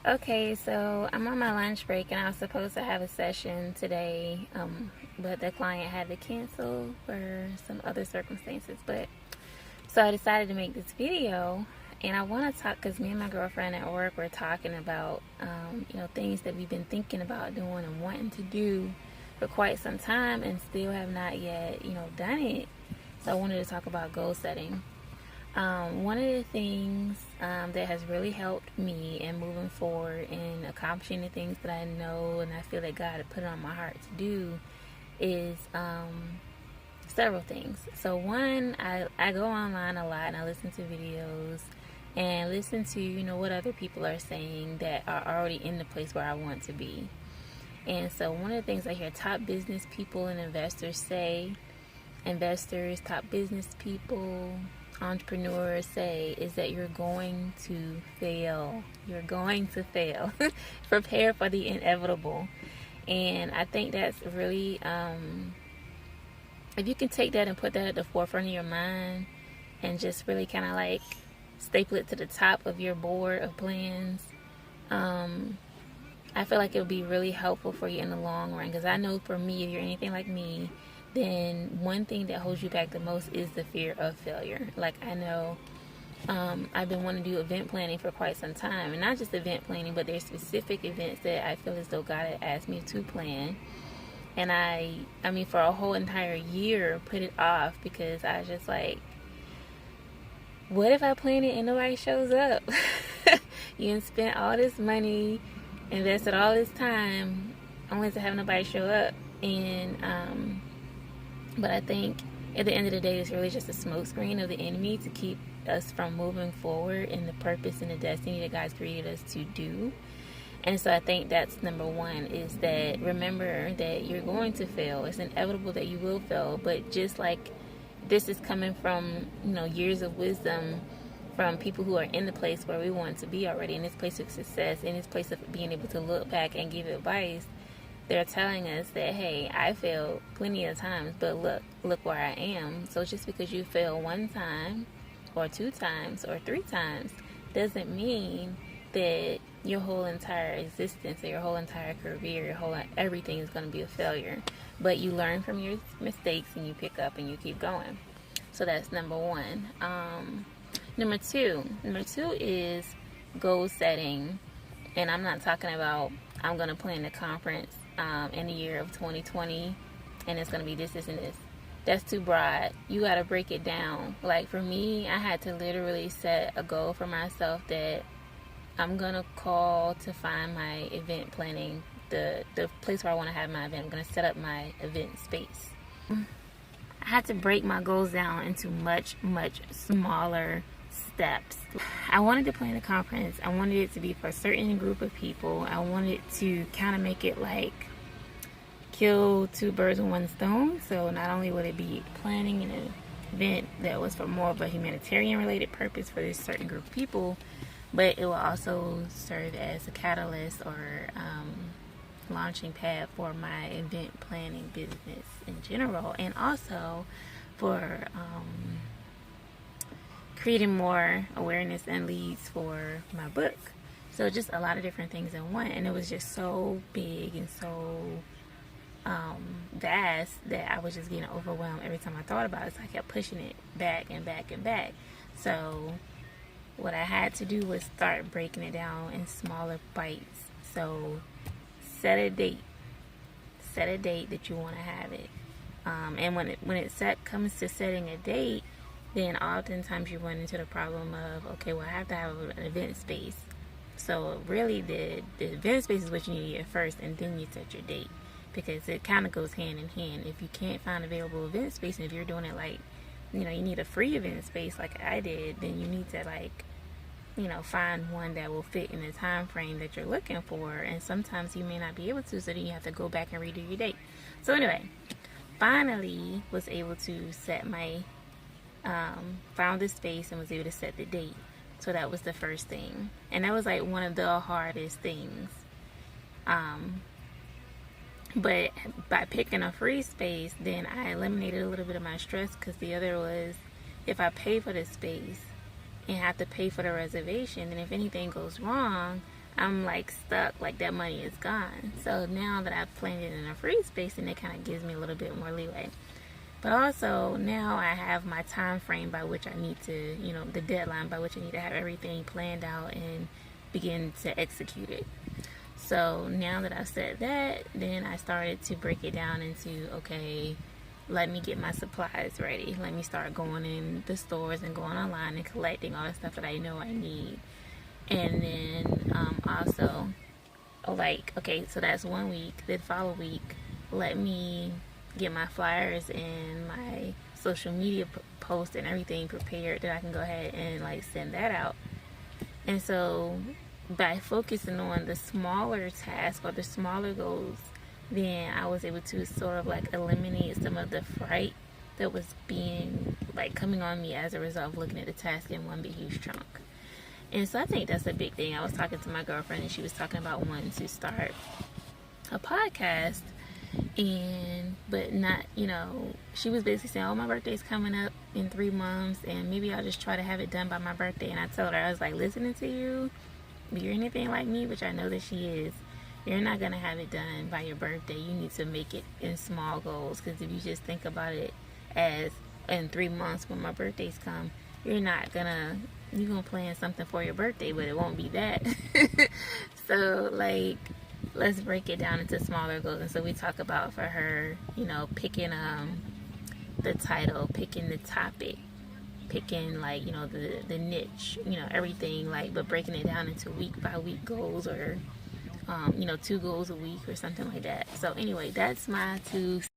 Okay, so I'm on my lunch break and I was supposed to have a session today, but the client had to cancel for some other circumstances. But so I decided to make this video, and I want to talk because me and my girlfriend at work were talking about, things that we've been thinking about doing and wanting to do for quite some time and still have not yet, done it. So I wanted to talk about goal setting. One of the things that has really helped me in moving forward and accomplishing the things that I know and I feel that God had put it on my heart to do is several things. So one, I go online a lot and I listen to videos and listen to, what other people are saying that are already in the place where I want to be. And so one of the things I hear top business people and investors, top business people, entrepreneurs say is that you're going to fail. You're going to fail. Prepare for the inevitable. And I think that's really, if you can take that and put that at the forefront of your mind and just really kind of like staple it to the top of your board of plans, I feel like it'll be really helpful for you in the long run. Because I know for me, if you're anything like me, then one thing that holds you back the most is the fear of failure. Like I know I've been wanting to do event planning for quite some time, and not just event planning, but there's specific events that I feel as though God had asked me to plan, and I mean for a whole entire year put it off because I was just like, what if I plan it and nobody shows up? You spent all this money, invested all this time only to have nobody show up. And but I think at the end of the day, it's really just a smokescreen of the enemy to keep us from moving forward in the purpose and the destiny that God's created us to do. And so I think that's number one, is that remember that you're going to fail. It's inevitable that you will fail. But just like this is coming from, years of wisdom from people who are in the place where we want to be already, in this place of success, in this place of being able to look back and give advice. They're telling us that, hey, I failed plenty of times, but look where I am. So just because you fail one time or two times or three times doesn't mean that your whole entire existence or your whole entire career, everything is going to be a failure. But you learn from your mistakes and you pick up and you keep going. So that's number one. Number two is goal setting. And I'm not talking about I'm going to plan a conference in the year of 2020 and it's going to be this and this. That's too broad. You got to break it down. Like for me, I had to literally set a goal for myself that I'm going to call to find my event planning, the place where I want to have my event. I'm going to set up my event space. I had to break my goals down into much, much smaller steps. I wanted to plan a conference. I wanted it to be for a certain group of people. I wanted to kind of make it like kill two birds with one stone. So not only would it be planning an event that was for more of a humanitarian related purpose for this certain group of people, but it will also serve as a catalyst or launching pad for my event planning business in general, and also for creating more awareness and leads for my book. So just a lot of different things in one, and it was just so big and so vast that I was just getting overwhelmed every time I thought about it. So I kept pushing it back and back and back. So what I had to do was start breaking it down in smaller bites. So set a date that you want to have it. And when it comes to setting a date, then oftentimes you run into the problem of, okay, well, I have to have an event space. So really the event space is what you need at first, and then you set your date, because it kind of goes hand in hand. If you can't find available event space, and if you're doing it like, you need a free event space like I did, then you need to find one that will fit in the time frame that you're looking for. And sometimes you may not be able to, so then you have to go back and redo your date. So anyway, finally was able to set my found the space and was able to set the date. So that was the first thing, and that was like one of the hardest things. But by picking a free space, then I eliminated a little bit of my stress, because the other was, if I pay for the space and have to pay for the reservation, then if anything goes wrong, I'm like stuck, like that money is gone. So now that I've planned it in a free space, and it kind of gives me a little bit more leeway. But also now I have my time frame by which I need to, the deadline by which I need to have everything planned out and begin to execute it. So now that I've said that, then I started to break it down into, okay, let me get my supplies ready. Let me start going in the stores and going online and collecting all the stuff that I know I need. And then also, like, okay, so that's 1 week. The following week, let me get my flyers and my social media posts and everything prepared that I can go ahead and like send that out. And so by focusing on the smaller tasks or the smaller goals, then I was able to sort of like eliminate some of the fright that was being like coming on me as a result of looking at the task in one big huge chunk. And so I think that's a big thing. I was talking to my girlfriend and she was talking about wanting to start a podcast, but not, she was basically saying, oh, my birthday's coming up in 3 months and maybe I'll just try to have it done by my birthday. And I told her, I was like, listening to you, if you're anything like me, which I know that she is, you're not going to have it done by your birthday. You need to make it in small goals, because if you just think about it as in 3 months when my birthdays come, you're going to plan something for your birthday, but it won't be that. So like, let's break it down into smaller goals. And so we talk about, for her, picking the title, picking the topic, picking like, the niche, everything, like, but breaking it down into week by week goals, or 2 goals a week or something like that. So anyway, that's my 2